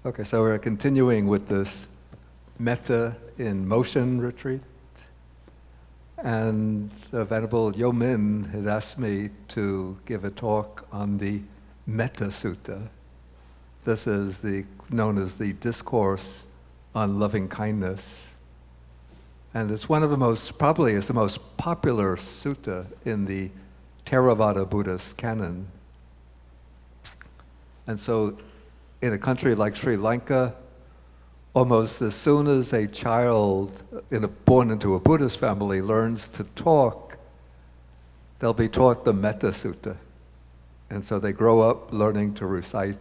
Okay, so we're continuing with this Metta in Motion retreat. And Venerable Yo Min had asked me to give a talk on the Metta Sutta. This is known as the Discourse on Loving Kindness. And it's probably the most popular sutta in the Theravada Buddhist canon. And so in a country like Sri Lanka, almost as soon as a child born into a Buddhist family learns to talk, they'll be taught the Metta Sutta. And so they grow up learning to recite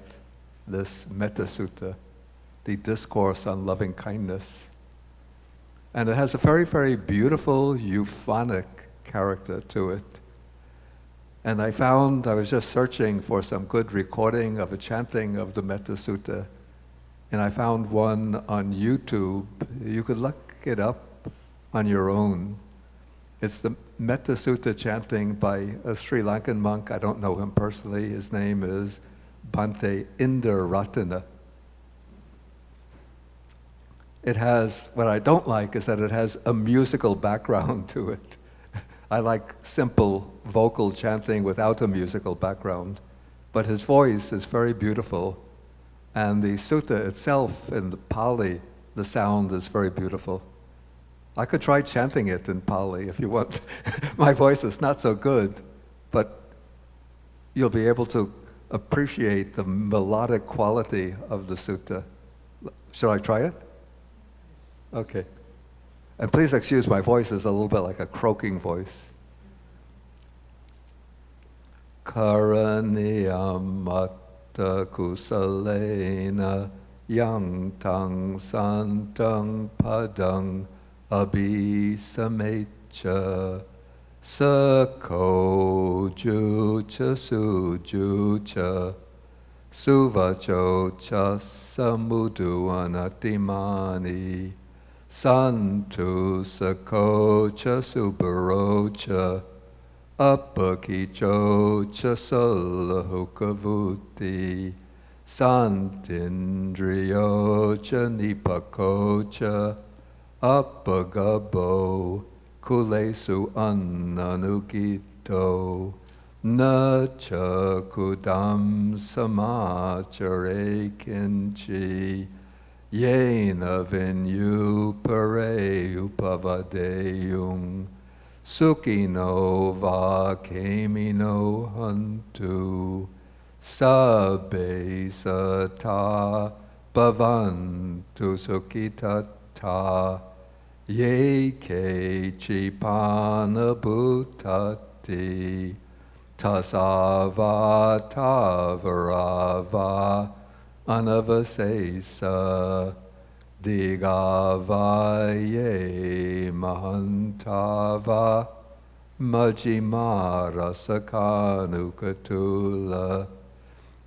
this Metta Sutta, the Discourse on Loving Kindness. And it has a very, very beautiful, euphonic character to it. And I was just searching for some good recording of a chanting of the Metta Sutta, and I found one on YouTube. You could look it up on your own. It's the Metta Sutta chanting by a Sri Lankan monk. I don't know him personally. His name is Bhante Indaratana. What I don't like is that it has a musical background to it. I like simple vocal chanting without a musical background, but his voice is very beautiful, and the sutta itself in the Pali, the sound is very beautiful. I could try chanting it in Pali if you want. My voice is not so good, but you'll be able to appreciate the melodic quality of the sutta. Shall I try it? Okay. And please excuse my voice, is a little bit like a croaking voice. Karaniyam matta kusalena yang tang santang padang abhisamecha sako jucha sujucha suvacho cha samudu anatimani Santu sakocha subarocha apakichocha salahukavuti Santindriyocha nipakocha apagabo kulesu annanukito nacha kudam samachare kinchi Yena vinyu pare upavadeyung Sukino va kemino hantu Sabbe sata bhavantu sukitata Ye ke chipana bhutati Tasava tavarava Anavasesa Digavaye Mahantava Majimara Sakanukatula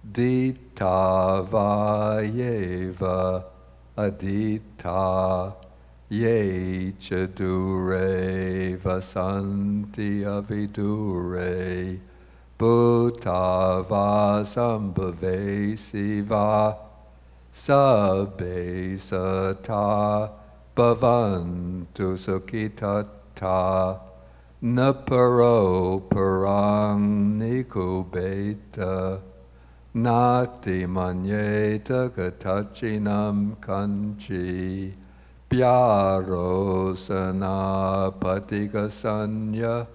Ditavayeva Adita Ye Chadure Vasanti Avidure Bhutava sambhave siva sabbe sata bhavantu sukhitata naparo parang nikubeta nati manyeta katachinam kanchi pyaro sanapatika sanya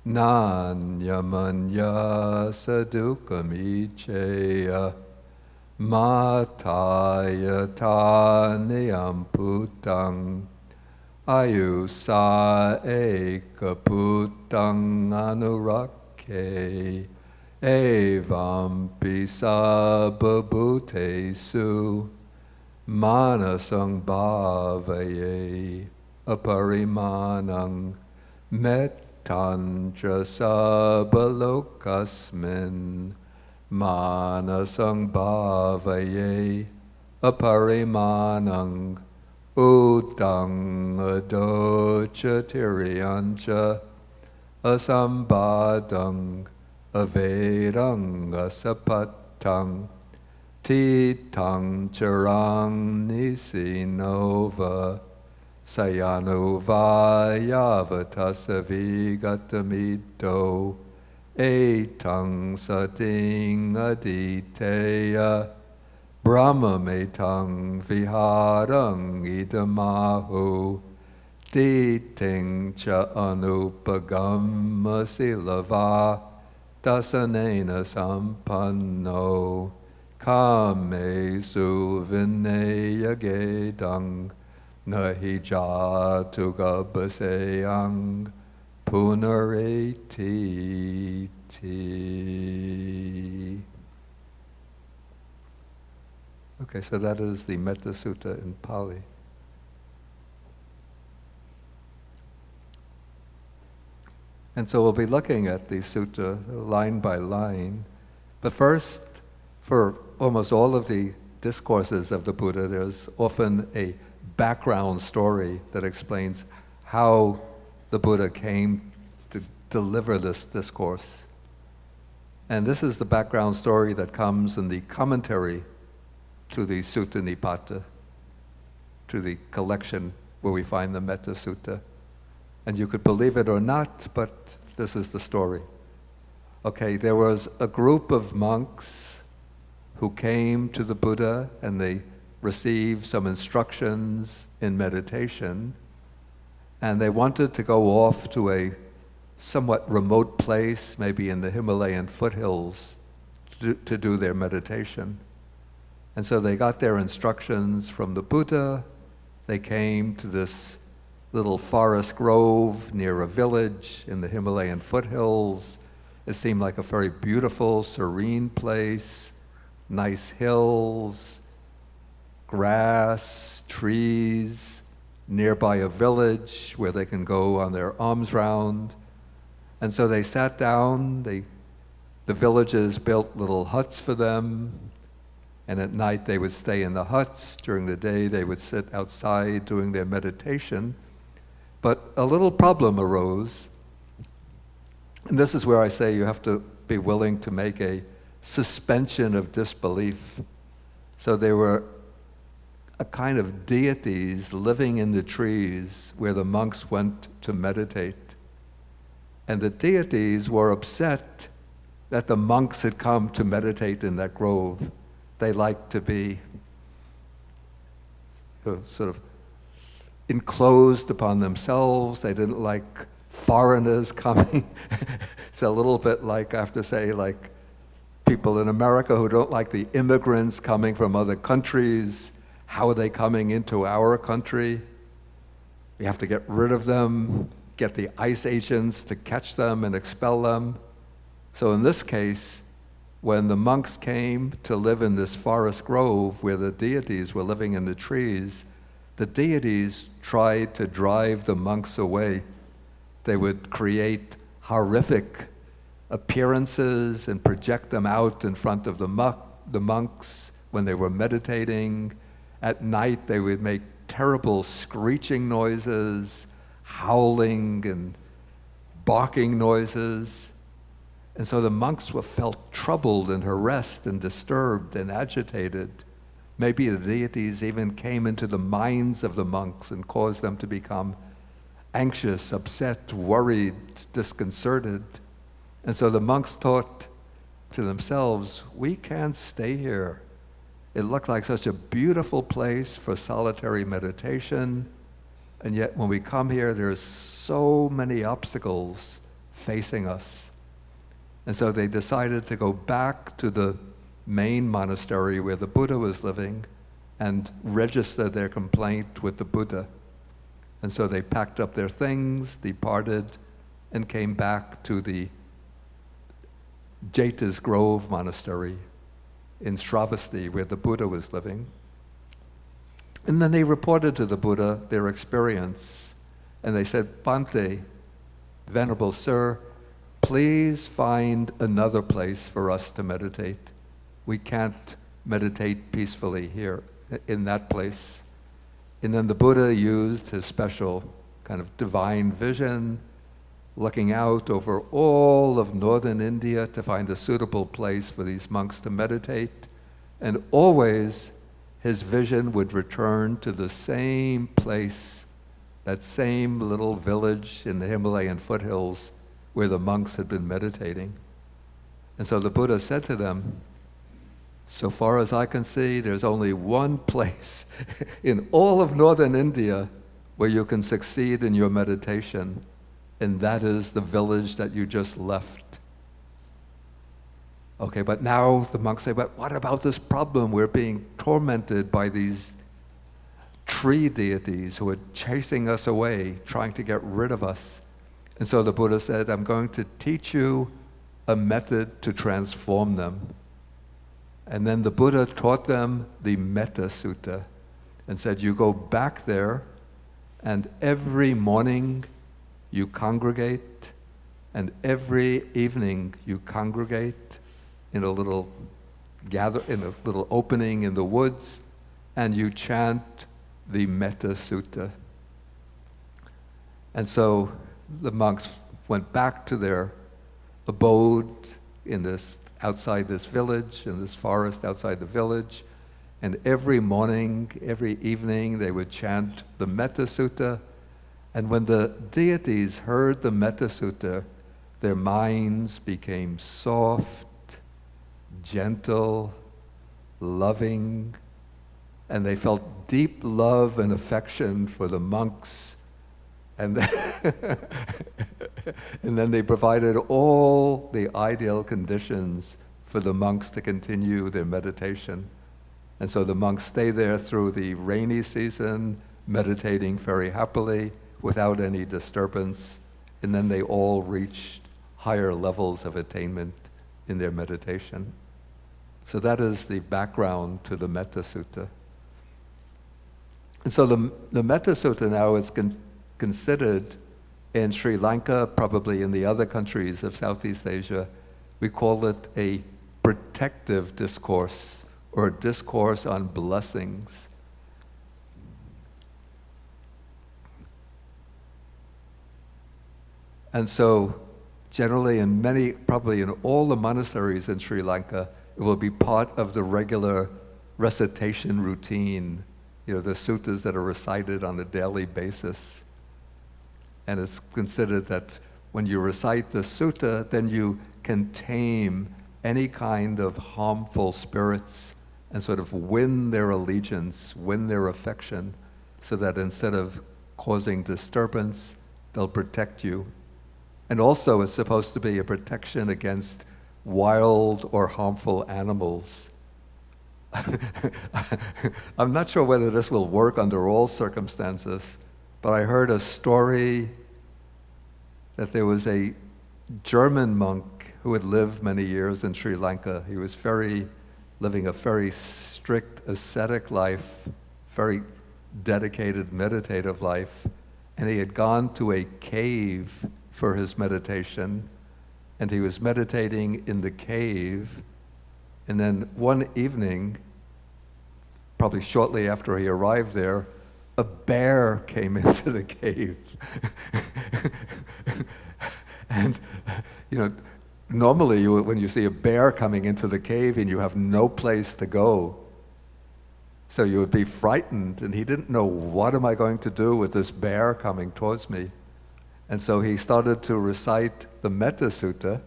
Nanyamanya sadukamicheya mataya taniyam ayusa ekaputang anurakke evam pisababhutesu manasang bhavaye aparimanang met Tantra sabalokasmin manasang bhavaye aparimanang udang adocha tiriyancha asambadang avedang asapatang Titang charang nisinova sayanuvayavatassavi gatamito etang sating aditeya brahmametang viharang idamahu diting cha anupagama silava dasanena sampanno kame su vinayagedang nahi jatu gabaseyang punareti ti. Okay, so that is the Metta Sutta in Pali. And so we'll be looking at the sutta line by line. But first, for almost all of the discourses of the Buddha, there's often a background story that explains how the Buddha came to deliver this discourse. And this is the background story that comes in the commentary to the Sutta Nipata, to the collection where we find the Metta Sutta. And you could believe it or not, but this is the story. Okay, there was a group of monks who came to the Buddha and they received some instructions in meditation, and they wanted to go off to a somewhat remote place, maybe in the Himalayan foothills, to do their meditation. And so they got their instructions from the Buddha. They came to this little forest grove near a village in the Himalayan foothills. It seemed like a very beautiful, serene place, nice hills, grass, trees, nearby a village where they can go on their alms round. And so they sat down, the villagers built little huts for them, and at night they would stay in the huts. During the day they would sit outside doing their meditation. But a little problem arose, and this is where I say you have to be willing to make a suspension of disbelief. So there were a kind of deities living in the trees where the monks went to meditate. And the deities were upset that the monks had come to meditate in that grove. They liked to be sort of enclosed upon themselves. They didn't like foreigners coming. It's a little bit like, I have to say, like people in America who don't like the immigrants coming from other countries. How are they coming into our country? We have to get rid of them, get the ICE agents to catch them and expel them. So in this case, when the monks came to live in this forest grove where the deities were living in the trees, the deities tried to drive the monks away. They would create horrific appearances and project them out in front of the monks when they were meditating. At night, they would make terrible screeching noises, howling and barking noises. And so the monks felt troubled and harassed and disturbed and agitated. Maybe the deities even came into the minds of the monks and caused them to become anxious, upset, worried, disconcerted. And so the monks thought to themselves, we can't stay here. It looked like such a beautiful place for solitary meditation, and yet when we come here, there's so many obstacles facing us. And so they decided to go back to the main monastery where the Buddha was living and register their complaint with the Buddha. And so they packed up their things, departed, and came back to the Jeta's Grove Monastery in Shravasti, where the Buddha was living. And then they reported to the Buddha their experience, and they said, Bhante, Venerable Sir, please find another place for us to meditate. We can't meditate peacefully here in that place. And then the Buddha used his special kind of divine vision, looking out over all of northern India to find a suitable place for these monks to meditate. And always his vision would return to the same place, that same little village in the Himalayan foothills where the monks had been meditating. And so the Buddha said to them, so far as I can see, there's only one place in all of northern India where you can succeed in your meditation, and that is the village that you just left. Okay, but now the monks say, but what about this problem? We're being tormented by these tree deities who are chasing us away, trying to get rid of us. And so the Buddha said, I'm going to teach you a method to transform them. And then the Buddha taught them the Metta Sutta and said, you go back there and every morning you congregate and every evening you congregate in a little opening in the woods, and you chant the Metta Sutta. And so the monks went back to their abode outside this village, in this forest outside the village, and every morning, every evening, they would chant the Metta Sutta. And when the deities heard the Metta Sutta, their minds became soft, gentle, loving, and they felt deep love and affection for the monks. And and then they provided all the ideal conditions for the monks to continue their meditation. And so the monks stay there through the rainy season, meditating very happily, without any disturbance. And then they all reached higher levels of attainment in their meditation. So that is the background to the Metta Sutta. And so the Metta Sutta now is considered in Sri Lanka, probably in the other countries of Southeast Asia, we call it a protective discourse, or a discourse on blessings. And so generally probably in all the monasteries in Sri Lanka, it will be part of the regular recitation routine, the suttas that are recited on a daily basis. And it's considered that when you recite the sutta, then you can tame any kind of harmful spirits and sort of win their allegiance, win their affection, so that instead of causing disturbance, they'll protect you. And also it's supposed to be a protection against wild or harmful animals. I'm not sure whether this will work under all circumstances, but I heard a story that there was a German monk who had lived many years in Sri Lanka. He was living a very strict ascetic life, very dedicated meditative life, and he had gone to a cave for his meditation, and he was meditating in the cave, and then one evening, probably shortly after he arrived there, a bear came into the cave. And, normally when you see a bear coming into the cave and you have no place to go, so you would be frightened, and he didn't know, what am I going to do with this bear coming towards me? And so he started to recite the Metta Sutta,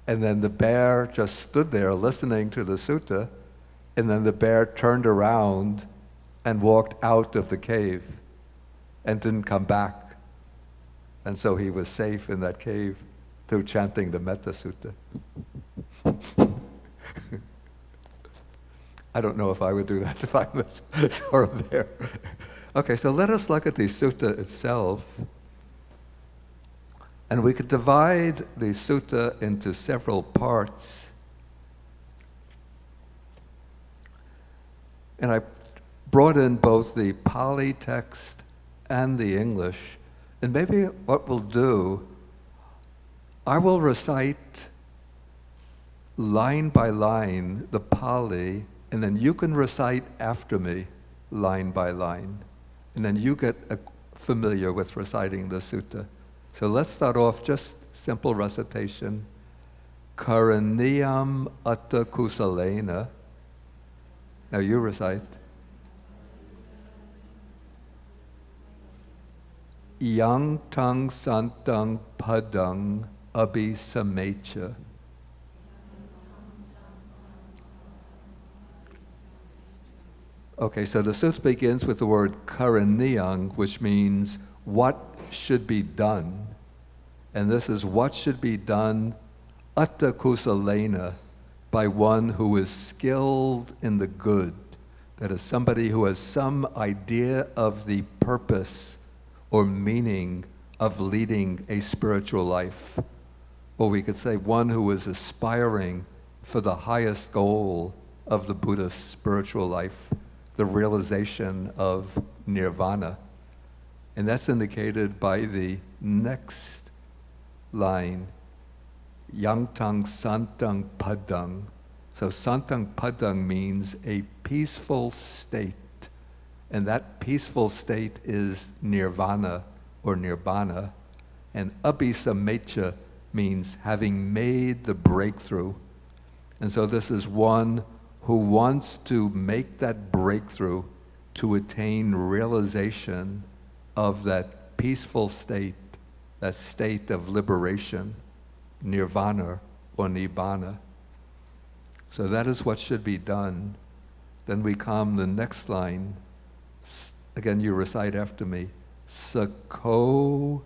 and then the bear just stood there listening to the sutta, and then the bear turned around and walked out of the cave and didn't come back. And so he was safe in that cave through chanting the Metta Sutta. I don't know if I would do that if I was sort of there. Okay, so let us look at the sutta itself. And we could divide the sutta into several parts. And I brought in both the Pali text and the English. And maybe what we'll do, I will recite line by line the Pali, and then you can recite after me line by line. And then you get familiar with reciting the sutta. So let's start off just simple recitation. Karaniyam atta kusalena Now you recite. Yang tung santung padung abhisamecha. Okay, so the sutta begins with the word karaniyang, which means what should be done. And this is what should be done atta kusalena, by one who is skilled in the good. That is somebody who has some idea of the purpose or meaning of leading a spiritual life. Or we could say one who is aspiring for the highest goal of the Buddhist spiritual life, the realization of nirvana. And that's indicated by the next line, yang tang santang padang. So santang padang means a peaceful state. And that peaceful state is nirvana or nibbana. And abhisamecha means having made the breakthrough. And so this is one who wants to make that breakthrough to attain realization of that peaceful state, that state of liberation, nirvana or nibbana. So that is what should be done. Then we come the next line. Again, you recite after me. Sako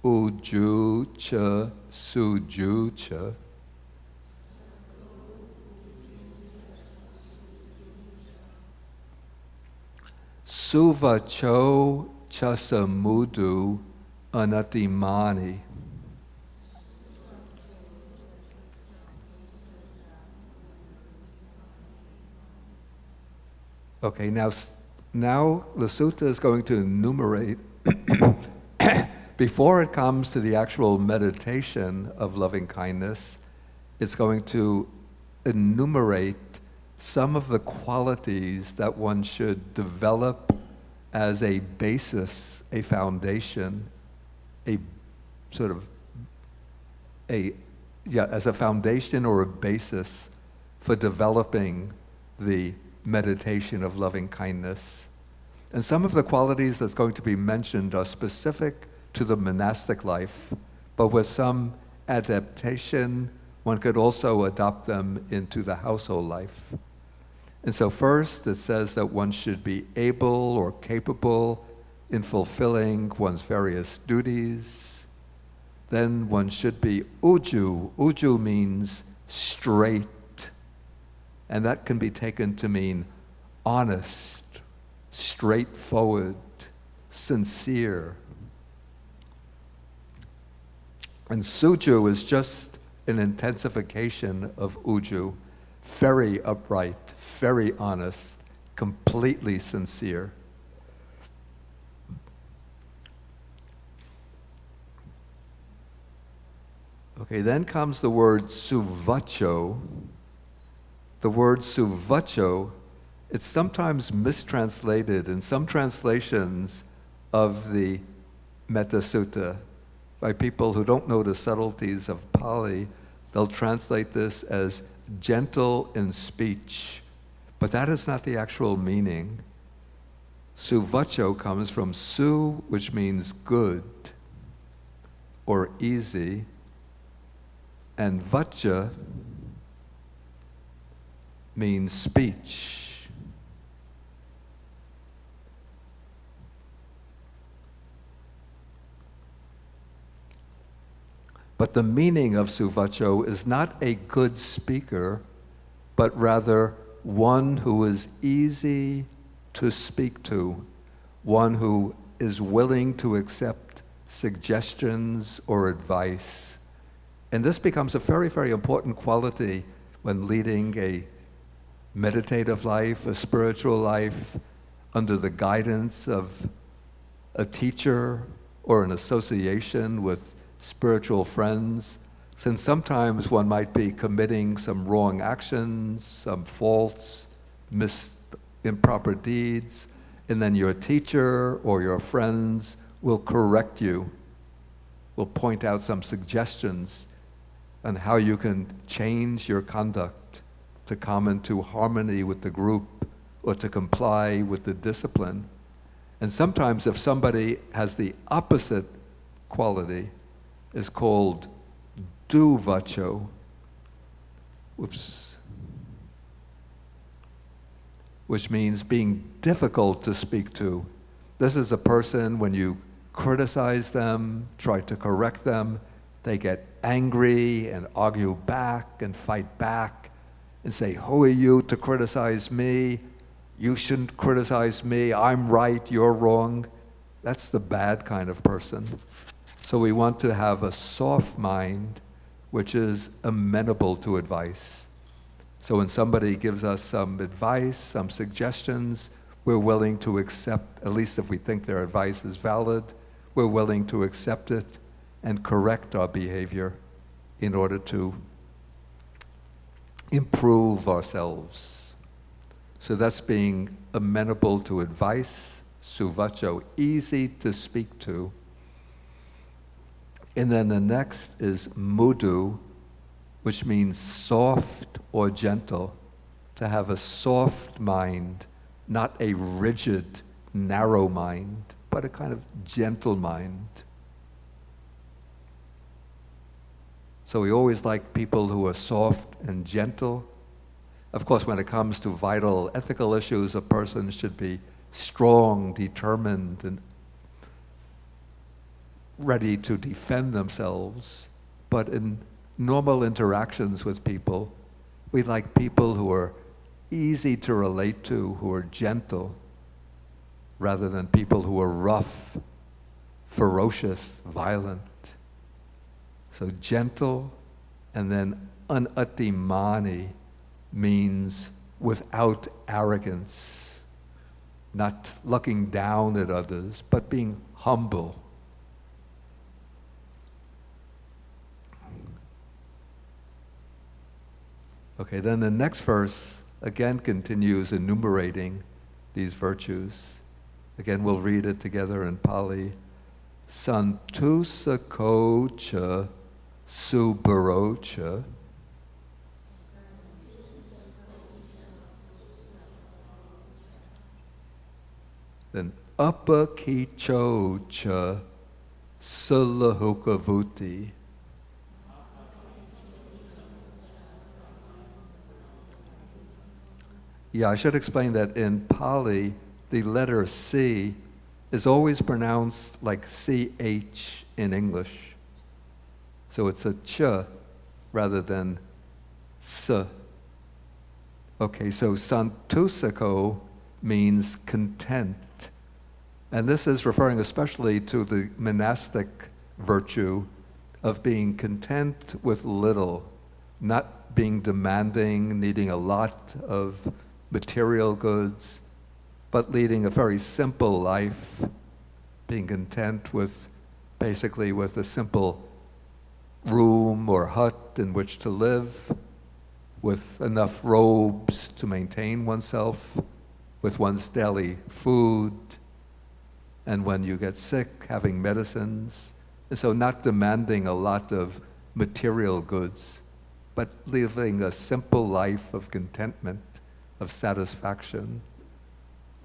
uju cha suju cha. Suvacho chasamudu anatimani. Okay, now the sutta is going to enumerate, before it comes to the actual meditation of loving kindness, it's going to enumerate some of the qualities that one should develop as a basis, a foundation, as a foundation or a basis for developing the meditation of loving kindness. And some of the qualities that's going to be mentioned are specific to the monastic life, but with some adaptation, one could also adopt them into the household life. And so first, it says that one should be able or capable in fulfilling one's various duties. Then one should be uju. Uju means straight. And that can be taken to mean honest, straightforward, sincere. And suju is just an intensification of uju, very upright, very honest, completely sincere. Okay, then comes the word suvacho. The word suvacho, it's sometimes mistranslated in some translations of the Metta Sutta by people who don't know the subtleties of Pali. They'll translate this as gentle in speech, but that is not the actual meaning. Suvacho comes from su, which means good or easy, and vacha means speech. But the meaning of suvacho is not a good speaker, but rather one who is easy to speak to, one who is willing to accept suggestions or advice. And this becomes a very, very important quality when leading a meditative life, a spiritual life, under the guidance of a teacher or an association with spiritual friends, since sometimes one might be committing some wrong actions, some faults, improper deeds, and then your teacher or your friends will correct you, will point out some suggestions on how you can change your conduct to come into harmony with the group or to comply with the discipline. And sometimes if somebody has the opposite quality, it's called duvacho. Which means being difficult to speak to. This is a person, when you criticize them, try to correct them, they get angry and argue back and fight back and say, who are you to criticize me? You shouldn't criticize me. I'm right, you're wrong. That's the bad kind of person. So we want to have a soft mind which is amenable to advice. So when somebody gives us some advice, some suggestions, we're willing to accept, at least if we think their advice is valid, we're willing to accept it and correct our behavior in order to improve ourselves. So that's being amenable to advice, suvacho, easy to speak to. And then the next is mudu, which means soft or gentle, to have a soft mind, not a rigid, narrow mind, but a kind of gentle mind. So we always like people who are soft and gentle. Of course, when it comes to vital ethical issues, a person should be strong, determined, and ready to defend themselves. But in normal interactions with people, we like people who are easy to relate to, who are gentle, rather than people who are rough, ferocious, violent. So gentle, and then anatimani means without arrogance, not looking down at others, but being humble. Okay, then the next verse again continues enumerating these virtues. Again, we'll read it together in Pali. Santusakocha subarocha. Then apakichocha sulahukavuti. Yeah, I should explain that in Pali, the letter C is always pronounced like CH in English. So it's a ch rather than s. Okay, so santusako means content. And this is referring especially to the monastic virtue of being content with little, not being demanding, needing a lot of material goods, but leading a very simple life, being content with basically with a simple room or hut in which to live, with enough robes to maintain oneself, with one's daily food, and when you get sick, having medicines. And so not demanding a lot of material goods, but living a simple life of contentment, of satisfaction.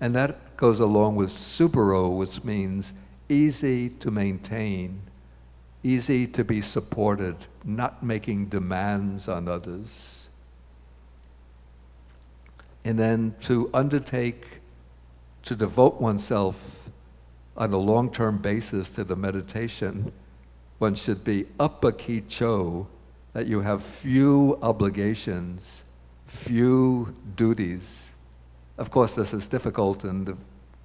And that goes along with subaro, which means easy to maintain, easy to be supported, not making demands on others. And then to undertake, to devote oneself on a long-term basis to the meditation, one should be apakicho, that you have few obligations, few duties. Of course, this is difficult in the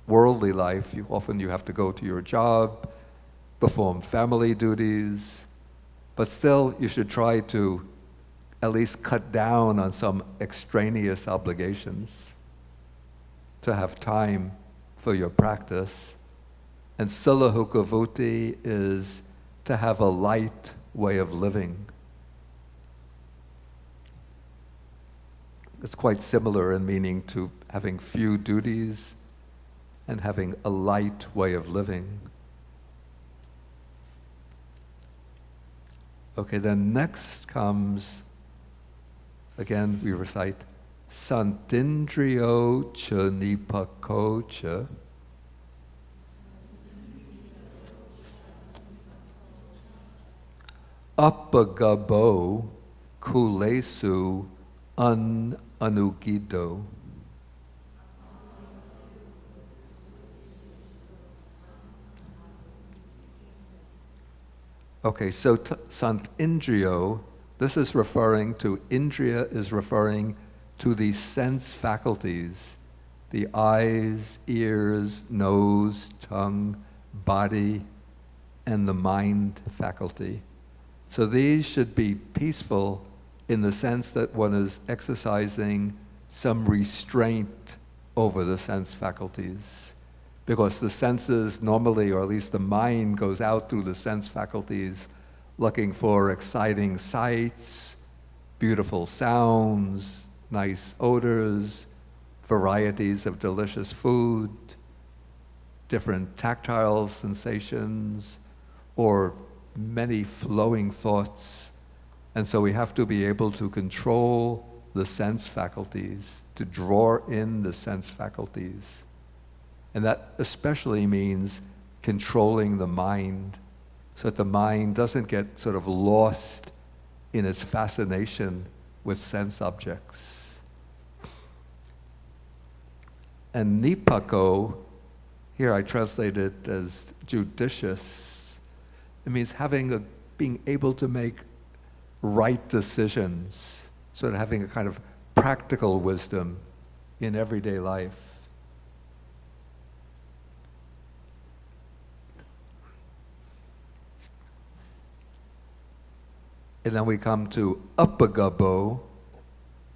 worldly life. Often you have to go to your job, perform family duties, but still you should try to at least cut down on some extraneous obligations to have time for your practice. And silahukavuti is to have a light way of living. It's quite similar in meaning to having few duties and having a light way of living. Okay, then next comes, again we recite, Santindriyo cha nipako cha. Appagabo kulesu anugido. Okay, so Santindriyo, this is referring to, Indriya is referring to the sense faculties, the eyes, ears, nose, tongue, body, and the mind faculty. So these should be peaceful in the sense that one is exercising some restraint over the sense faculties. Because the senses normally, or at least the mind, goes out through the sense faculties looking for exciting sights, beautiful sounds, nice odors, varieties of delicious food, different tactile sensations, or many flowing thoughts. And so we have to be able to control the sense faculties, to draw in the sense faculties. And that especially means controlling the mind, so that the mind doesn't get sort of lost in its fascination with sense objects. And nipako, here I translate it as judicious. It means being able to make right decisions, sort of having a kind of practical wisdom in everyday life. And then we come to appagabo,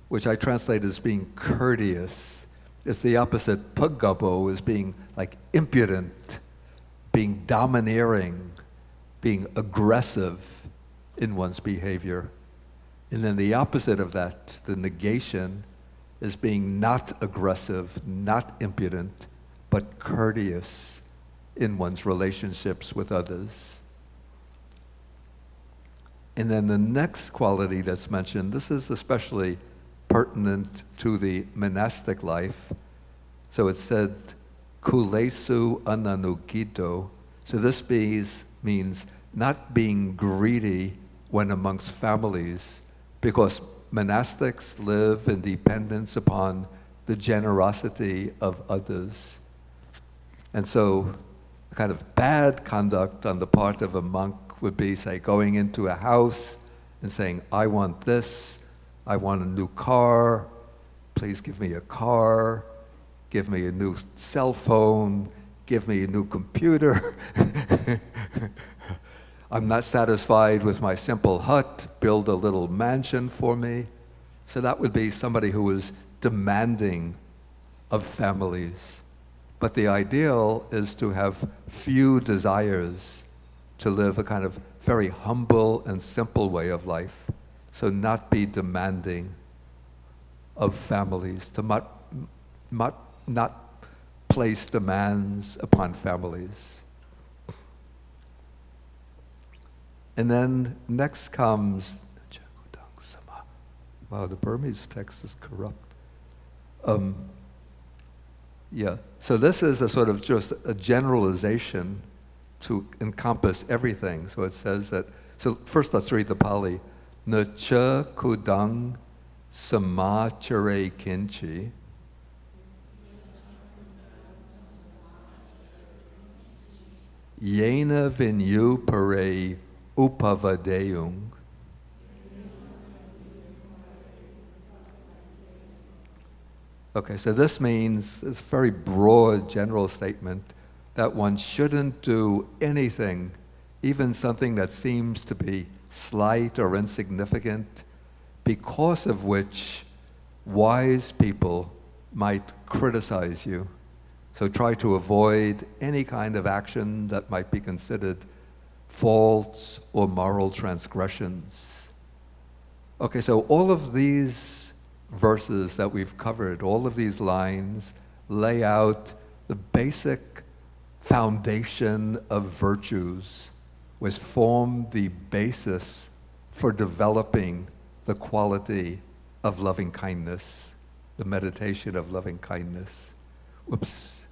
which I translate as being courteous. It's the opposite. Pagabo is being like impudent, being domineering, being aggressive in one's behavior. And then the opposite of that, the negation, is being not aggressive, not impudent, but courteous in one's relationships with others. And then the next quality that's mentioned, this is especially pertinent to the monastic life. So it said, kulesu ananugito. So this means not being greedy when amongst families, because monastics live in dependence upon the generosity of others. And so kind of bad conduct on the part of a monk would be, say, going into a house and saying, I want this, I want a new car, please give me a car, give me a new cell phone, give me a new computer. I'm not satisfied with my simple hut, build a little mansion for me. So that would be somebody who is demanding of families. But the ideal is to have few desires, to live a kind of very humble and simple way of life. So not be demanding of families, to not place demands upon families. And then next comes, wow, the Burmese text is corrupt. So this is a sort of just a generalization to encompass everything. So it says that, so first let's read the Pali. Nacha kudang samachare kinchi yena vinyu pare upavadeung. Okay, so this means, it's a very broad general statement that one shouldn't do anything, even something that seems to be slight or insignificant, because of which wise people might criticize you. So try to avoid any kind of action that might be considered faults or moral transgressions. Okay, so all of these verses that we've covered, all of these lines lay out the basic foundation of virtues, which form the basis for developing the quality of loving kindness. the meditation of loving kindness. Whoops.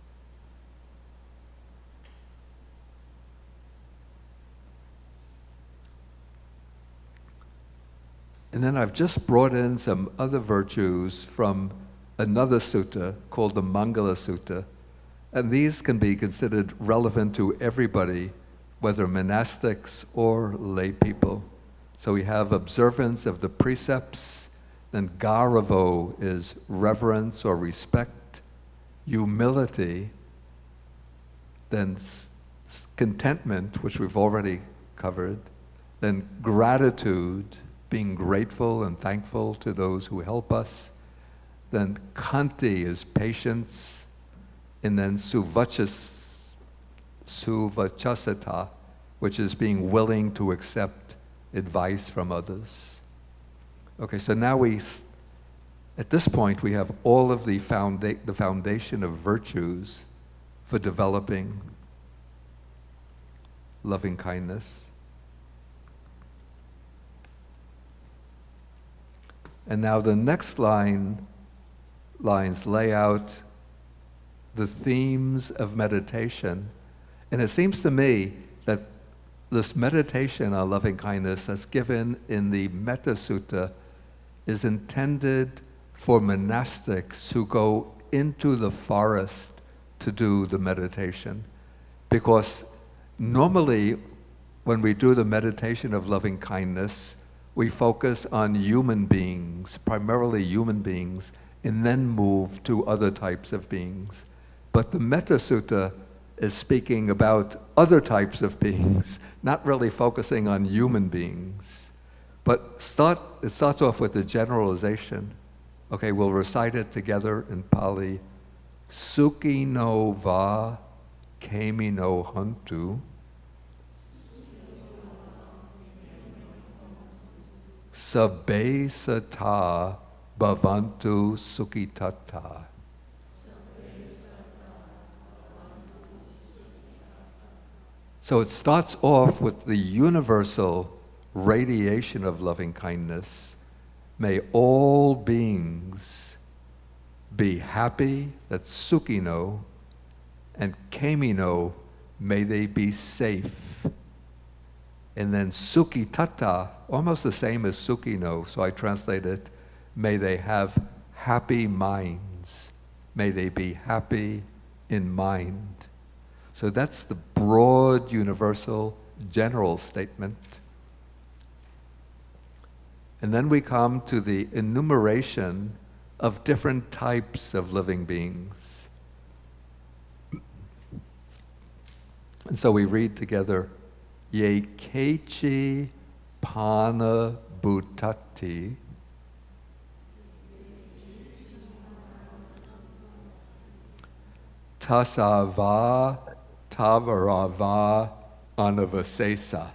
And then I've just brought in some other virtues from another sutta called the Mangala Sutta. And these can be considered relevant to everybody, whether monastics or lay people. So we have observance of the precepts, then garavo is reverence or respect, humility, then contentment, which we've already covered, then gratitude, being grateful and thankful to those who help us, then khanti is patience, and then suvachasata, which is being willing to accept advice from others. Okay, so now at this point, we have all of the foundation of virtues for developing loving kindness. And now the next lines lay out the themes of meditation. And it seems to me that this meditation on loving kindness that's given in the Mett Sutta is intended for monastics who go into the forest to do the meditation. Because normally when we do the meditation of loving kindness, we focus on human beings, primarily human beings, and then move to other types of beings. But the Mett Sutta is speaking about other types of beings, not really focusing on human beings. But it starts off with a generalization. Okay, we'll recite it together in Pali. Sukhi no va, kami no hantu. Sabbe sata bhavantu sukhitata. So it starts off with the universal radiation of loving kindness. May all beings be happy, that's sukhino, and kamino, may they be safe. And then sukhitata, almost the same as sukhino, so I translate it, may they have happy minds. May they be happy in mind. So that's the broad, universal, general statement. And then we come to the enumeration of different types of living beings. And so we read together, Ye kechi pana bhutati tasava tavarava anavasesa.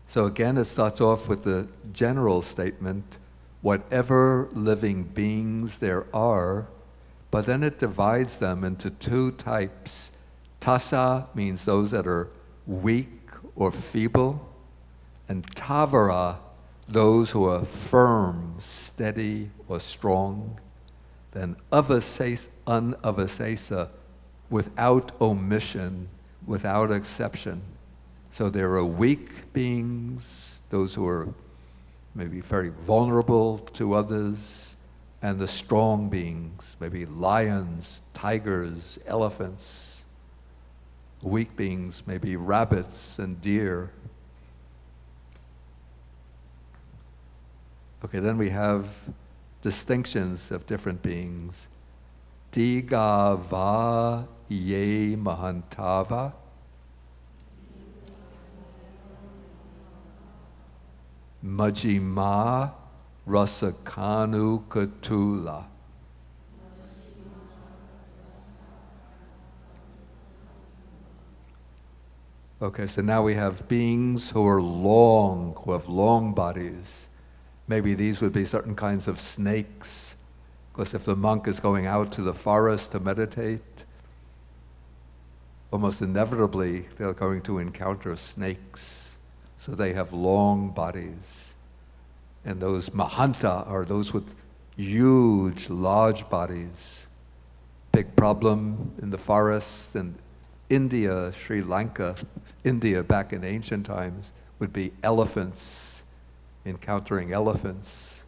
So again, it starts off with the general statement, whatever living beings there are, but then it divides them into two types. Tasa means those that are weak or feeble, and tavara, those who are firm, steady, or strong. Then unavasesa, without omission, without exception. So there are weak beings, those who are maybe very vulnerable to others, and the strong beings, maybe lions, tigers, elephants. Weak beings, maybe rabbits and deer. Okay, then we have distinctions of different beings. Digava ye mahantava. Majjhima rasakanu katula. Okay, so now we have beings who are long, who have long bodies. Maybe these would be certain kinds of snakes, because if the monk is going out to the forest to meditate, almost inevitably they're going to encounter snakes. So they have long bodies. And those Mahanta are those with huge, large bodies. Big problem in the forests in India, Sri Lanka, India back in ancient times would be elephants, encountering elephants.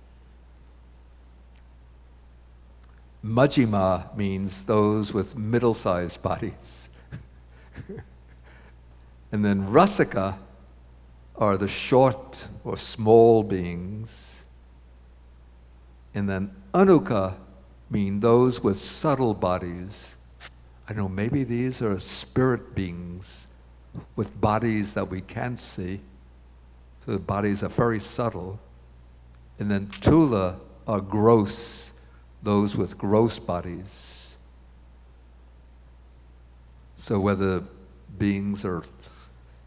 Majjhima means those with middle-sized bodies. And then Rasika are the short or small beings. And then Anuka mean those with subtle bodies. I don't know, maybe these are spirit beings with bodies that we can't see. So the bodies are very subtle. And then Tula are gross, those with gross bodies. So whether beings are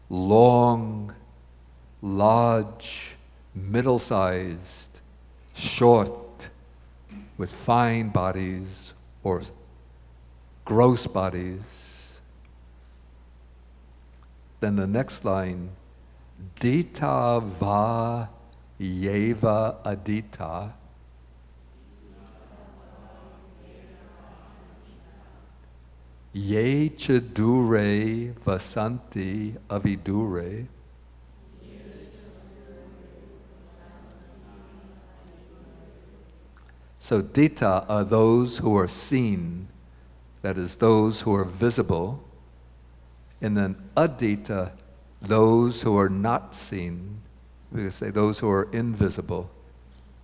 long, large, middle-sized, short, with fine bodies, or gross bodies. Then the next line, Dita va yeva adita. Ye chadure vasanti avidure. So Dita are those who are seen, that is, those who are visible. And then Adita, those who are not seen. We could say those who are invisible.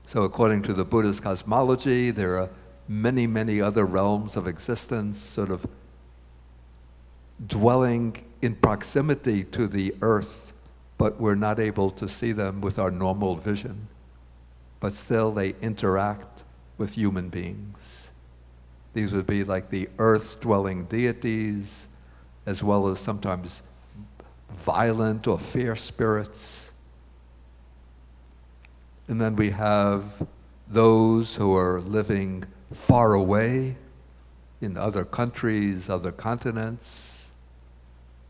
So according to the Buddhist cosmology, there are many, many other realms of existence sort of dwelling in proximity to the earth, but we're not able to see them with our normal vision. But still they interact with human beings. These would be like the earth-dwelling deities, as well as sometimes violent or fierce spirits. And then we have those who are living far away in other countries, other continents,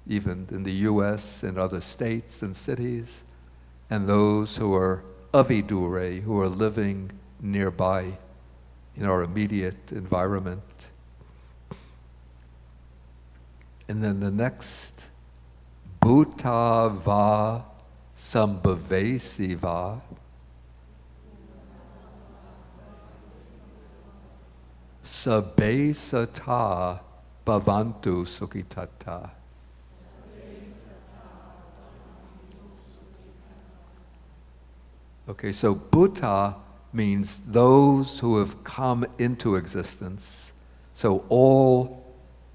even in the US and other states and cities, and those who are avidure, who are living nearby in our immediate environment. And then the next, Bhuta va sambhavesi va. Sabbe sata bhavantu sukhitata. Okay, so Bhuta means those who have come into existence. So all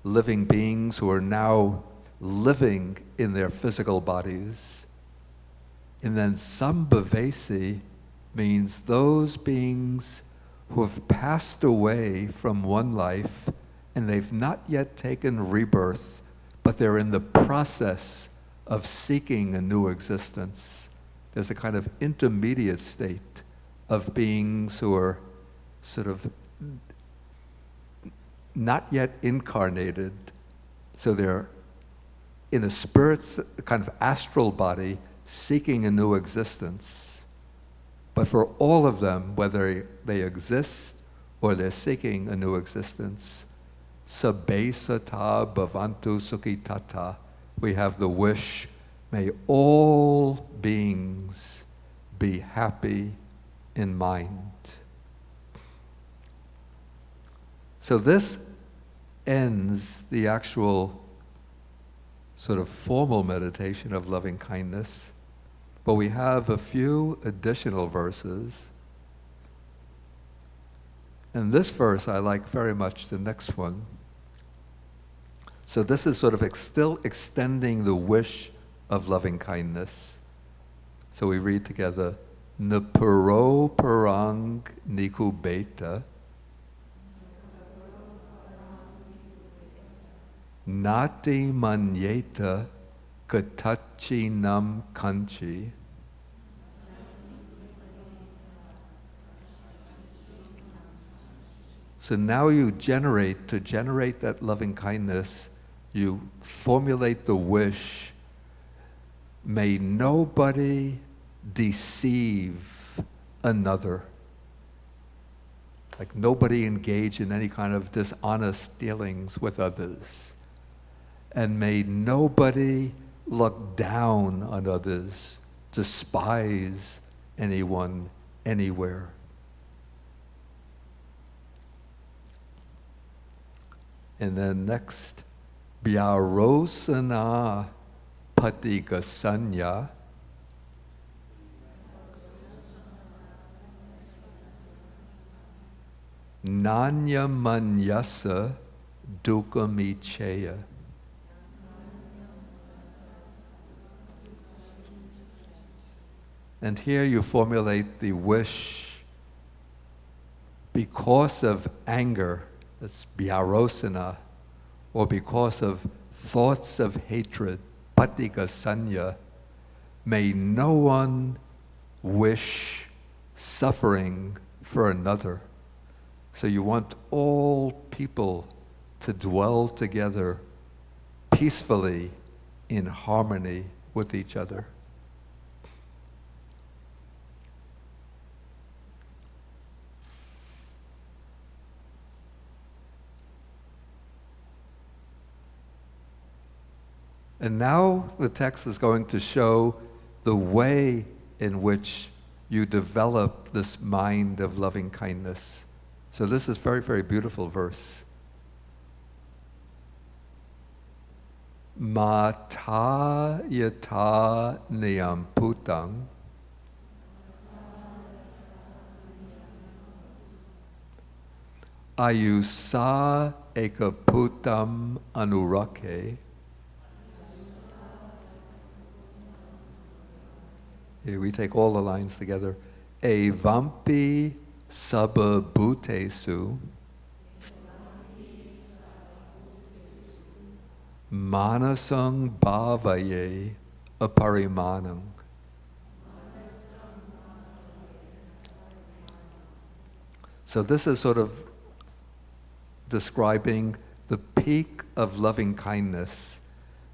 living beings who are now living in their physical bodies. And then Sambhavesi means those beings who have passed away from one life and they've not yet taken rebirth, but they're in the process of seeking a new existence. There's a kind of intermediate state of beings who are sort of not yet incarnated, so they're in a spirit's kind of astral body seeking a new existence. But for all of them, whether they exist or they're seeking a new existence, sabbe sata bhavantu sukhitata, we have the wish, may all beings be happy in mind. So this ends the actual sort of formal meditation of loving kindness, but we have a few additional verses. And this verse I like very much, the next one. So this is sort of still extending the wish of loving kindness. So we read together, Napuro parang nikubeta Nati manyeta katachi nam kanchi. So now you generate that loving kindness, you formulate the wish may nobody deceive another. Like nobody engage in any kind of dishonest dealings with others. And may nobody look down on others, despise anyone, anywhere. And then next, Vyarosana Patigasanya Nanya Manyasa Dukamicheya. And here you formulate the wish because of anger, that's Vyarosana, or because of thoughts of hatred, Patigasanya, may no one wish suffering for another. So you want all people to dwell together peacefully in harmony with each other. And now the text is going to show the way in which you develop this mind of loving kindness. So this is very, very beautiful verse. Mata yata niyamputang ayusa ekaputam anurake. Here we take all the lines together. Evampi sababhutesu manasang bhavaye aparimanang. So this is sort of describing the peak of loving kindness.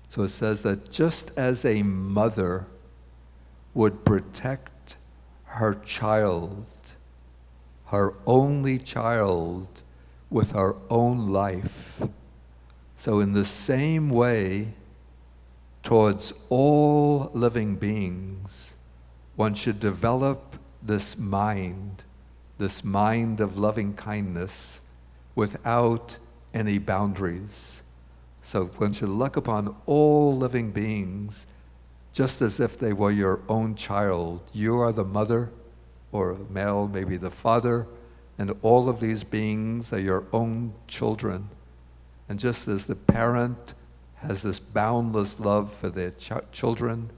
So it says that just as a mother would protect her child, her only child, with her own life, so in the same way, towards all living beings, one should develop this mind of loving kindness without any boundaries. So one should look upon all living beings just as if they were your own child. You are the mother, or male, maybe the father, and all of these beings are your own children. And just as the parent has this boundless love for their children,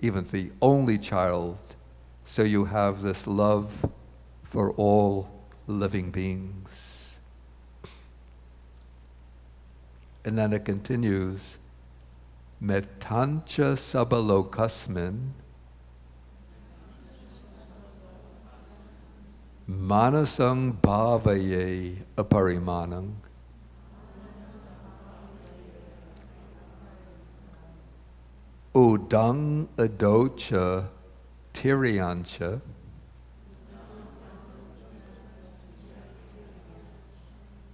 even the only child, so you have this love for all living beings. And then it continues, Metancha sabalokasmin manasang bhavaye aparimanang udang adocha tiriyancha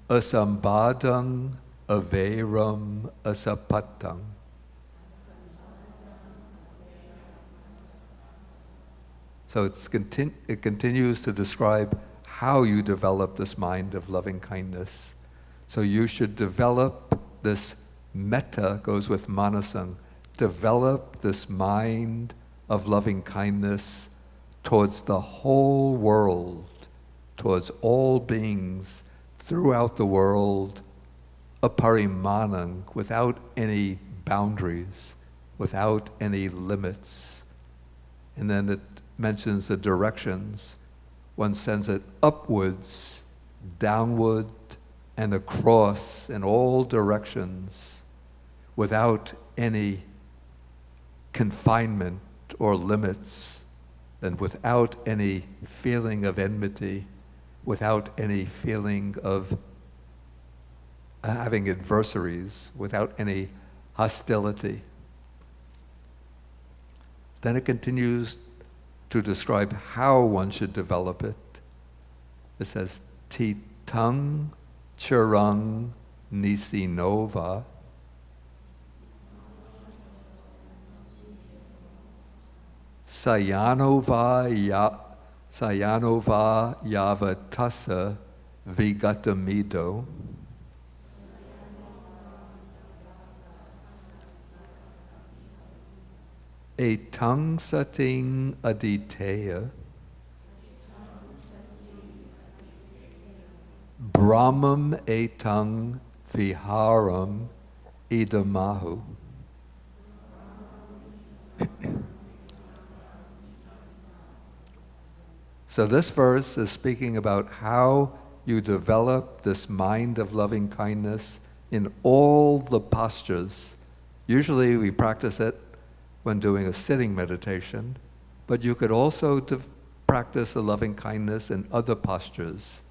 asambadang averam asapatang. So it continues to describe how you develop this mind of loving kindness. So you should develop this metta, goes with manasang, develop this mind of loving kindness towards the whole world, towards all beings throughout the world, aparimanang, without any boundaries, without any limits. And then it mentions the directions. One sends it upwards, downward, and across in all directions without any confinement or limits, and without any feeling of enmity, without any feeling of having adversaries, without any hostility. Then it continues to describe how one should develop it. It says, Titang Churang Nisinova Sayanova Yavatasa Vigatamido Etang Sating Aditeya Brahmam Etang Viharam Idamahu. So this verse is speaking about how you develop this mind of loving kindness in all the postures. Usually we practice it when doing a sitting meditation, but you could also practice the loving kindness in other postures.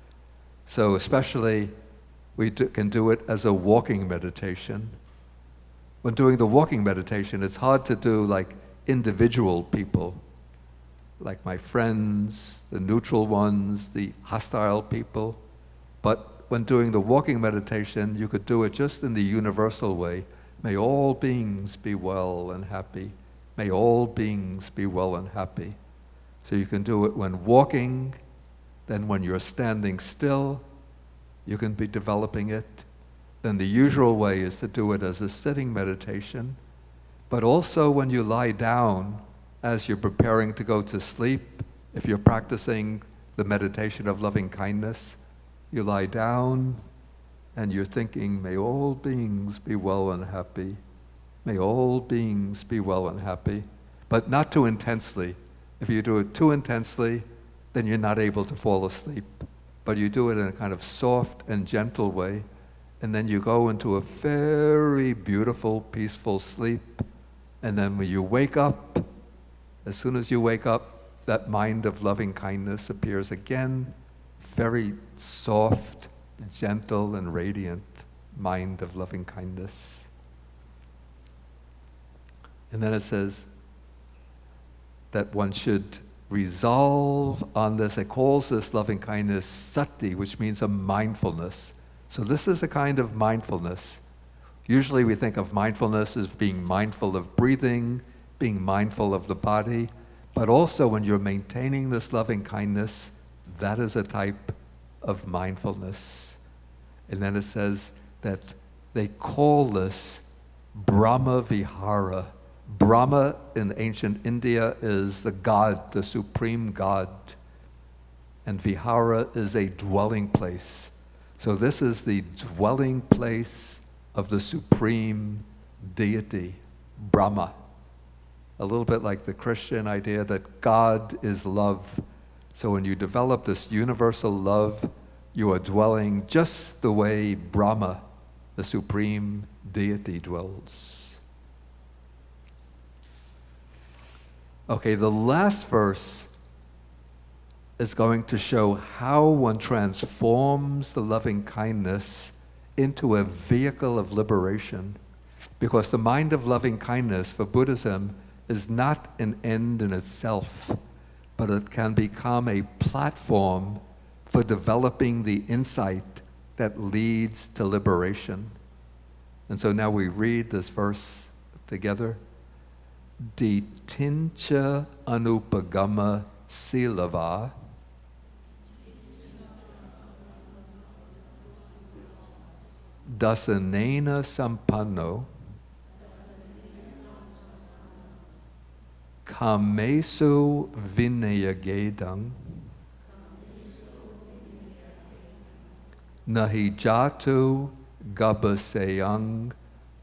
So especially we can do it as a walking meditation. When doing the walking meditation, it's hard to do like individual people, like my friends, the neutral ones, the hostile people. But when doing the walking meditation, you could do it just in the universal way. May all beings be well and happy. May all beings be well and happy. So you can do it when walking, then when you're standing still, you can be developing it. Then the usual way is to do it as a sitting meditation. But also when you lie down, as you're preparing to go to sleep, if you're practicing the meditation of loving kindness, you lie down and you're thinking, may all beings be well and happy. May all beings be well and happy. But not too intensely. If you do it too intensely, then you're not able to fall asleep. But you do it in a kind of soft and gentle way, and then you go into a very beautiful, peaceful sleep. And then when you wake up, as soon as you wake up, that mind of loving kindness appears again, very soft, gentle, and radiant mind of loving kindness. And then it says that one should resolve on this. It calls this loving kindness sati, which means a mindfulness. So this is a kind of mindfulness. Usually we think of mindfulness as being mindful of breathing, being mindful of the body, but also when you're maintaining this loving kindness, that is a type of mindfulness. And then it says that they call this Brahma Vihara. Brahma in ancient India is the God, the supreme God. And Vihara is a dwelling place. So this is the dwelling place of the supreme deity, Brahma. A little bit like the Christian idea that God is love. So when you develop this universal love, you are dwelling just the way Brahma, the supreme deity, dwells. Okay, the last verse is going to show how one transforms the loving kindness into a vehicle of liberation. Because the mind of loving kindness for Buddhism is not an end in itself, but it can become a platform for developing the insight that leads to liberation. And so now we read this verse together. Ditincha anupagama silava dasanena sampanno kamesu vinayagedam nahi jatu gabaseyang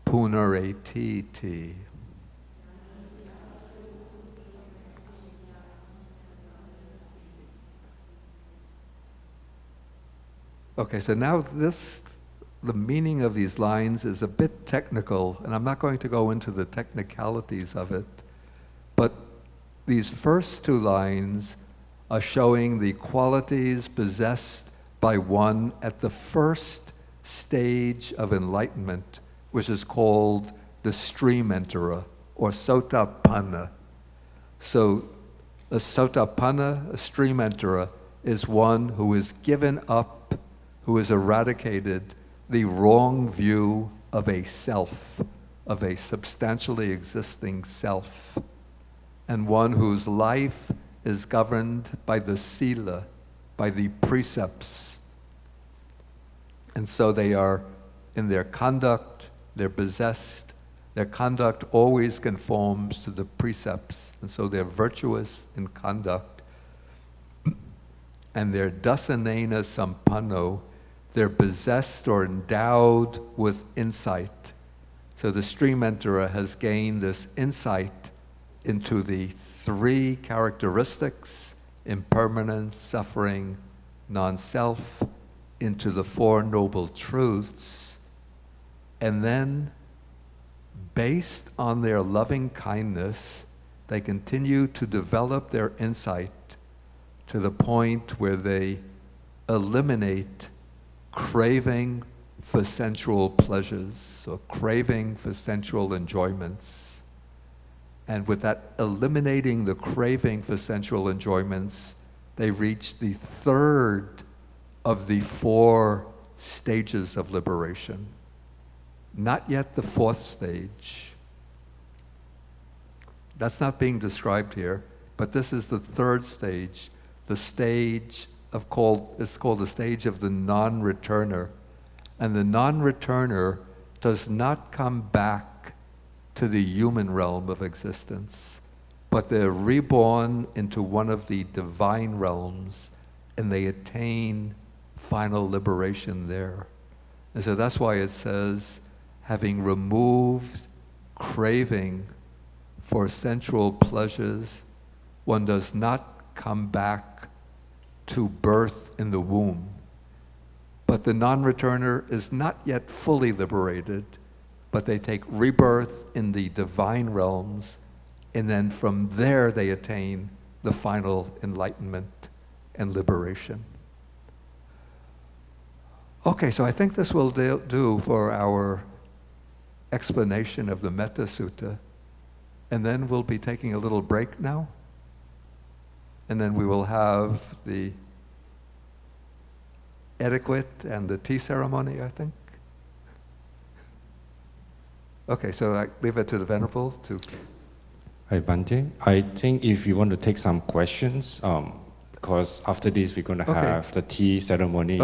punaretiti. Okay, so now the meaning of these lines is a bit technical, and I'm not going to go into the technicalities of it, but these first two lines are showing the qualities possessed by one at the first stage of enlightenment, which is called the stream enterer, or sotapanna. So a sotapanna, a stream enterer, is one who has given up, who has eradicated the wrong view of a self, of a substantially existing self, and one whose life is governed by the sila, by the precepts. And so they are, in their conduct, they're possessed, their conduct always conforms to the precepts, and so they're virtuous in conduct. And they're dasanena sampanno, they're possessed or endowed with insight. So the stream enterer has gained this insight into the three characteristics: impermanence, suffering, non-self, into the Four Noble Truths. And then, based on their loving kindness, they continue to develop their insight to the point where they eliminate craving for sensual pleasures, or craving for sensual enjoyments. And with that eliminating the craving for sensual enjoyments, they reach the third of the four stages of liberation. Not yet the fourth stage. That's not being described here, but this is the third stage, the stage of it's called the stage of the non-returner. And the non-returner does not come back to the human realm of existence, but they're reborn into one of the divine realms, and they attain final liberation there. And so that's why it says, having removed craving for sensual pleasures, one does not come back to birth in the womb. But the non-returner is not yet fully liberated, but they take rebirth in the divine realms, and then from there they attain the final enlightenment and liberation. Okay, so I think this will do for our explanation of the Metta Sutta, and then we'll be taking a little break now, and then we will have the etiquette and the tea ceremony, I think. Okay, so I leave it to the Venerable to... Hi, Bhante. I think if you want to take some questions, because after this we're going to have the tea ceremony,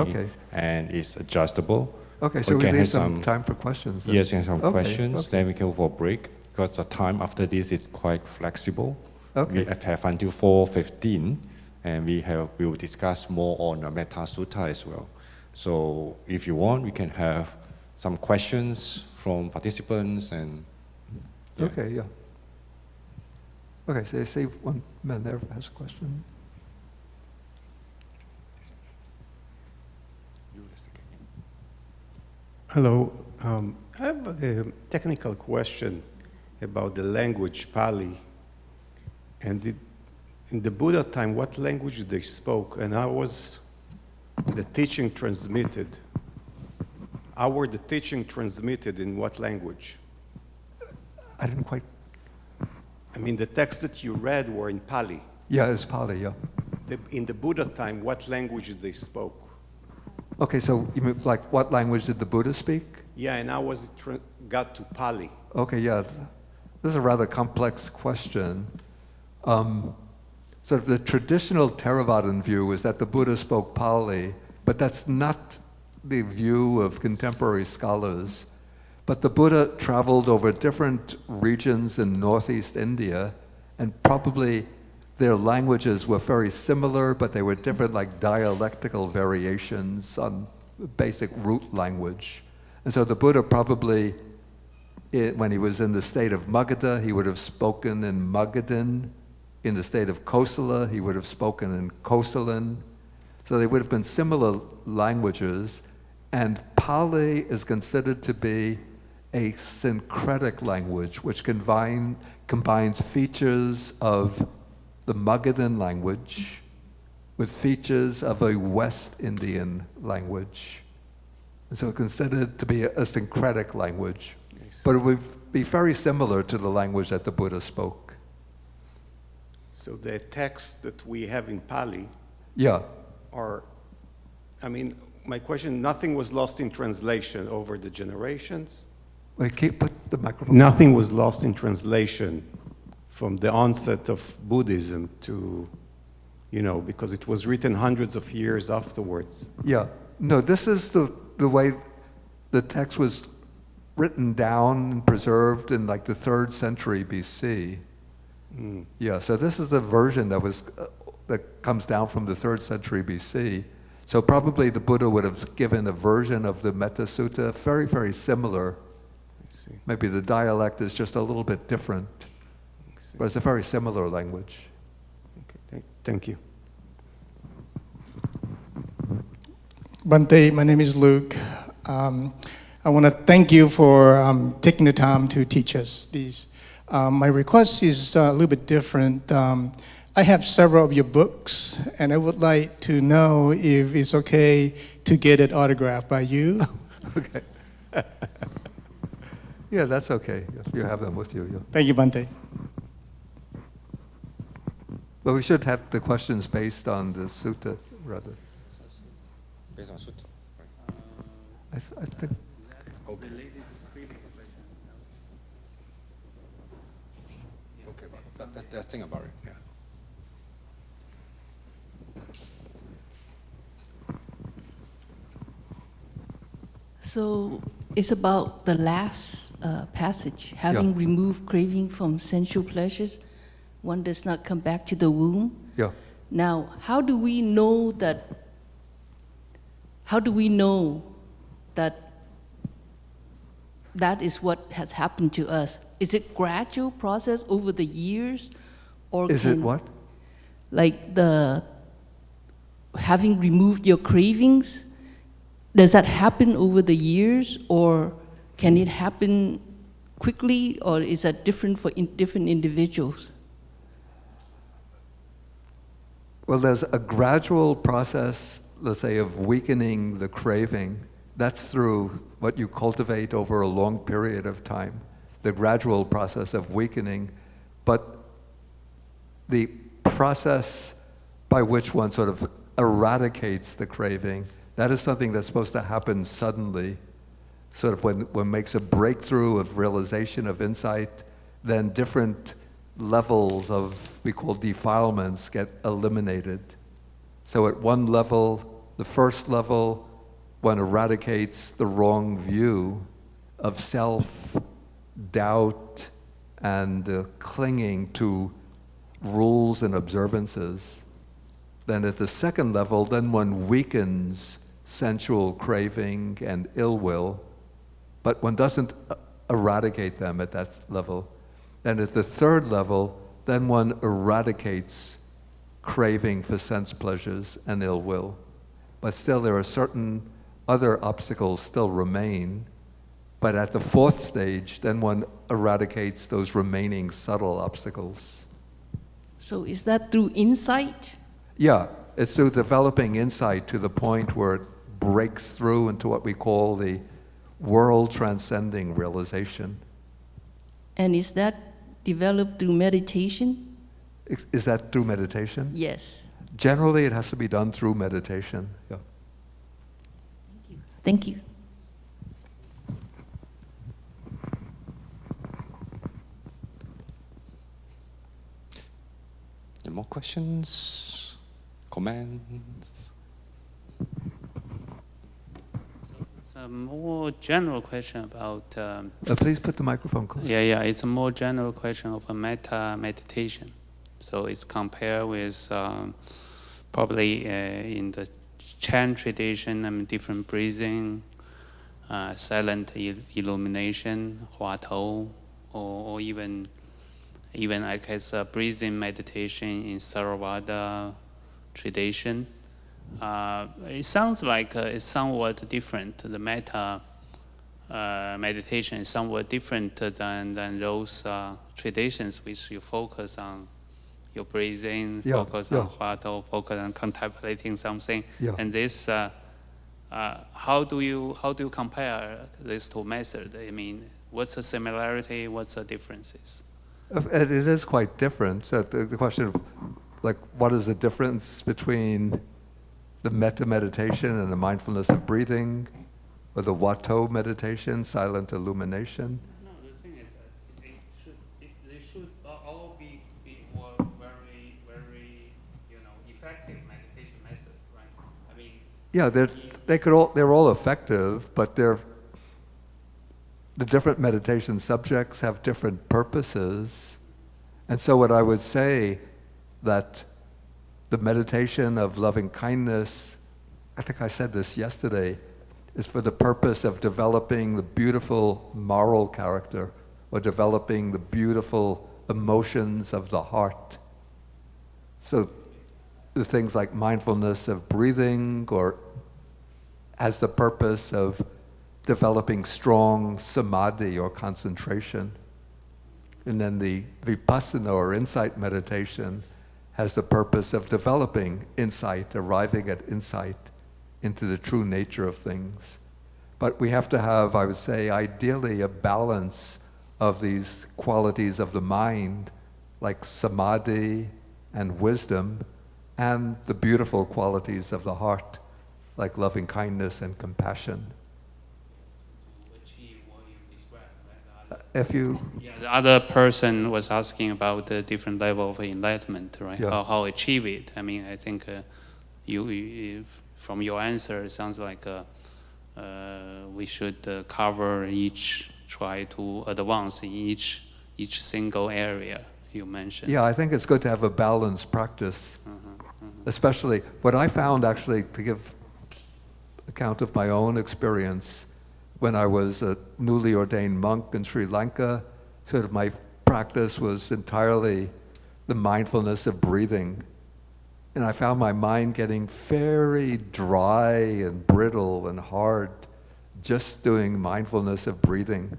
and it's adjustable. Okay, so we leave some time for questions. Then. Yes, we have some questions, then we can go for a break, because the time after this is quite flexible. We have until 4:15, and we will discuss more on the Metta Sutta as well. So if you want, we can have some questions from participants and... Yeah. Okay, so I see one man there has a question. Hello. I have a technical question about the language Pali. And in the Buddha time, what language they spoke? And how was the teaching transmitted? How were the teaching transmitted in what language? I didn't quite... I mean, the texts that you read were in Pali. Yeah, it's Pali, yeah. In the Buddha time, what language did they spoke? Okay, so you mean, like, what language did the Buddha speak? Yeah, and how was it got to Pali? Okay, yeah. This is a rather complex question. So the traditional Theravadan view is that the Buddha spoke Pali, but that's not the view of contemporary scholars. But the Buddha traveled over different regions in northeast India, and probably their languages were very similar, but they were different, like dialectical variations on basic root language. And so the Buddha probably, when he was in the state of Magadha, he would have spoken in Magadhan. In the state of Kosala, he would have spoken in Kosalan. So they would have been similar languages, and Pali is considered to be a syncretic language, which combines features of the Magadhan language with features of a West Indian language. And so it's considered to be a syncretic language. But it would be very similar to the language that the Buddha spoke. So the texts that we have in Pali Yeah. are, I mean, my question, nothing was lost in translation over the generations? Wait, put the microphone. Nothing was lost in translation from the onset of Buddhism to, because it was written hundreds of years afterwards. Yeah. No, this is the way the text was written down and preserved in like the 3rd century BC. Yeah, so this is the version that comes down from the 3rd century BC. So probably the Buddha would have given a version of the Metta Sutta, very, very similar. I see. Maybe the dialect is just a little bit different, I see. but it's a very similar language. Okay, thank you. Bante, my name is Luke. I want to thank you for taking the time to teach us these. My request is a little bit different. I have several of your books, and I would like to know if it's okay to get it autographed by you. Okay. Yeah, that's okay. If you have them with you. Yeah. Thank you, Bante. But we should have the questions based on the sutta, rather. Based on Sutta. I think. Okay. Okay, but that's thing about it. Yeah. So it's about the last passage, having removed craving from sensual pleasures, one does not come back to the womb. Yeah. Now, how do we know that that is what has happened to us? Is it gradual process over the years, or Is it what? Like the having removed your cravings? Does that happen over the years, or can it happen quickly, or is that different for different individuals? Well, there's a gradual process, let's say, of weakening the craving. That's through what you cultivate over a long period of time, the gradual process of weakening. But the process by which one sort of eradicates the craving, that is something that's supposed to happen suddenly. Sort of when one makes a breakthrough of realization, of insight, then different levels of, we call defilements, get eliminated. So at one level, the first level, one eradicates the wrong view of self, doubt, and clinging to rules and observances. Then at the second level, then one weakens sensual craving and ill will, but one doesn't eradicate them at that level. And at the third level, then one eradicates craving for sense pleasures and ill will. But still there are certain other obstacles still remain. But at the fourth stage, then one eradicates those remaining subtle obstacles. So is that through insight? Yeah, it's through developing insight to the point where it breaks through into what we call the world-transcending realization. And is that developed through meditation? Is that through meditation? Yes. Generally, it has to be done through meditation. Yeah. Thank you. Any more questions? Comments? It's a more general question about. Please put the microphone close. Yeah. It's a more general question of a metta meditation. So it's compared with probably in the Chan tradition, different breathing, silent illumination, hua tou, or even I guess breathing meditation in Theravada tradition. It sounds like it's somewhat different. The metta meditation is somewhat different than those traditions which you focus on your breathing, focus on hua tou, focus on contemplating something. Yeah. And this, how do you compare these two methods? I mean, what's the similarity? What's the differences? It is quite different. So the question of, like, what is the difference between the metta meditation and the mindfulness of breathing, or the Watto meditation, silent illumination? No, the thing is, they should all be very, very, effective meditation method, right? I mean, Yeah, they're all effective, but the different meditation subjects have different purposes. And so what I would say that the meditation of loving kindness, I think I said this yesterday, is for the purpose of developing the beautiful moral character, or developing the beautiful emotions of the heart. So the things like mindfulness of breathing, or has the purpose of developing strong samadhi or concentration. And then the vipassana or insight meditation has the purpose of developing insight, arriving at insight into the true nature of things. But we have to have, I would say, ideally a balance of these qualities of the mind, like samadhi and wisdom, and the beautiful qualities of the heart, like loving kindness and compassion. achieve what you described, right? If you, The other person was asking about the different level of enlightenment, right? Yeah. How achieve it? I mean, I think from your answer, it sounds like we should cover try to advance in each single area you mentioned. yeah, I think it's good to have a balanced practice. Especially, what I found actually, to give account of my own experience, when I was a newly ordained monk in Sri Lanka, sort of my practice was entirely the mindfulness of breathing. And I found my mind getting very dry and brittle and hard just doing mindfulness of breathing.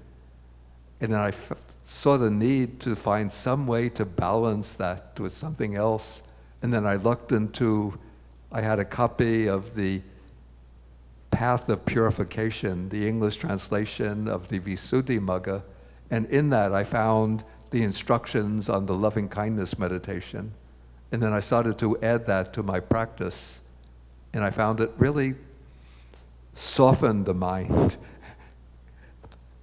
And then I saw the need to find some way to balance that with something else. And then I looked into, I had a copy of the Path of Purification, the English translation of the Visuddhimagga, and in that I found the instructions on the loving kindness meditation. And then I started to add that to my practice, and I found it really softened the mind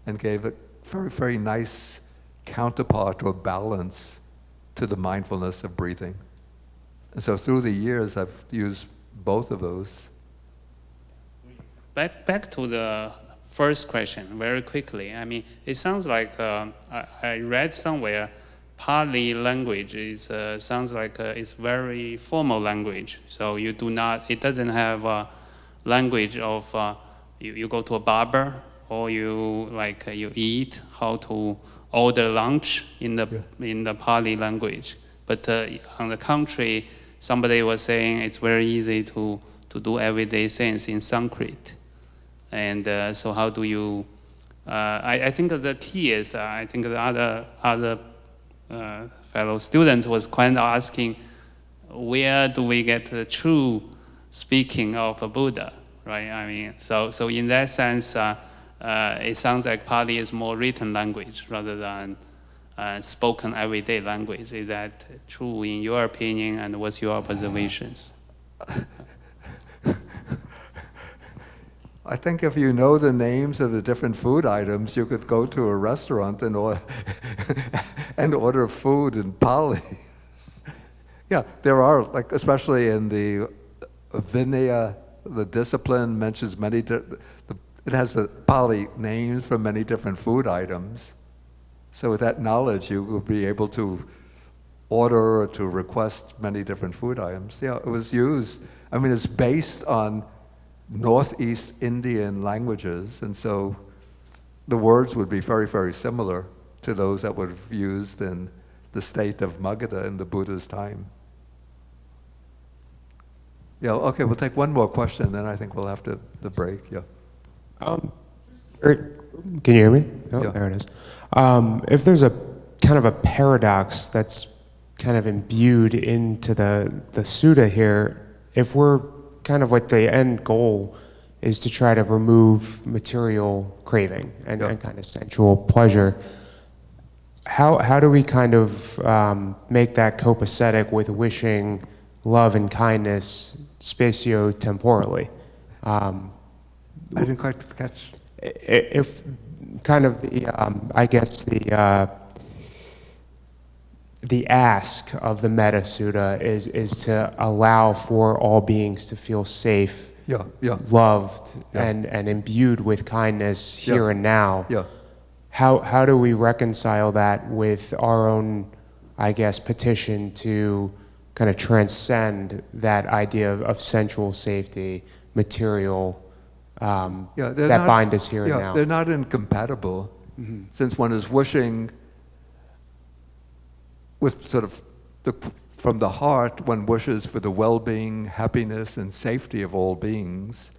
and gave a very, very nice counterpart or balance to the mindfulness of breathing. And so through the years, I've used both of those. Back to the first question very quickly. I mean, it sounds like I read somewhere Pali language sounds like it's very formal language. So you do not, it doesn't have a language of you go to a barber, or you eat, how to order lunch in the Pali language. But on the contrary, somebody was saying it's very easy to do everyday things in Sanskrit. And so how do you, I think the key is, I think the other fellow students was kind of asking, where do we get the true speaking of a Buddha, right? I mean, so in that sense, it sounds like Pali is more written language rather than spoken everyday language. Is that true in your opinion, and what's your observations? I think if you know the names of the different food items, you could go to a restaurant and order food in Pali. Yeah, there are, like, especially in the Vinaya, the discipline mentions it has the Pali names for many different food items. So with that knowledge, you will be able to order or to request many different food items. Yeah, it was used. I mean, it's based on Northeast Indian languages, and so the words would be very, very similar to those that were used in the state of Magadha in the Buddha's time. Yeah, okay, we'll take one more question, then I think we'll have to break, yeah. Can you hear me? Oh, Yeah. there it is. If there's a kind of a paradox that's kind of imbued into the sutta here, if we're kind of like the end goal is to try to remove material craving and kind of sensual pleasure, how do we kind of make that copacetic with wishing love and kindness spatio-temporally? I didn't quite catch. If kind of the, I guess the ask of the Metta Sutta is to allow for all beings to feel safe, Yeah. loved, Yeah. and imbued with kindness here Yeah. and now. Yeah. How do we reconcile that with our own, I guess, petition to kind of transcend that idea of sensual safety, material, They're that not- bind us here and yeah, now? they're not incompatible, since one is wishing with sort of from the heart, one wishes for the well-being, happiness, and safety of all beings.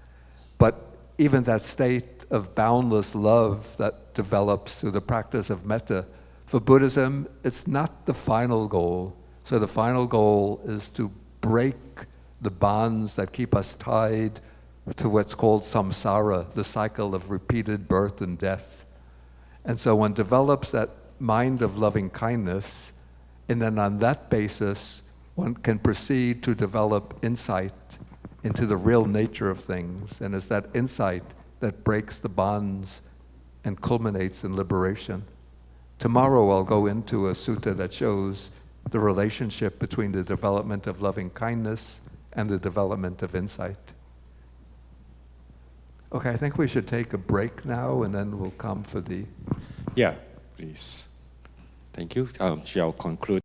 But even that state of boundless love that develops through the practice of metta, for Buddhism, it's not the final goal. So the final goal is to break the bonds that keep us tied to what's called samsara, the cycle of repeated birth and death. And so one develops that mind of loving kindness, and then on that basis, one can proceed to develop insight into the real nature of things. And it's that insight that breaks the bonds and culminates in liberation. Tomorrow I'll go into a sutta that shows the relationship between the development of loving kindness and the development of insight. Okay, I think we should take a break now, and then we'll come for the... Yeah, please. Thank you. Shall conclude.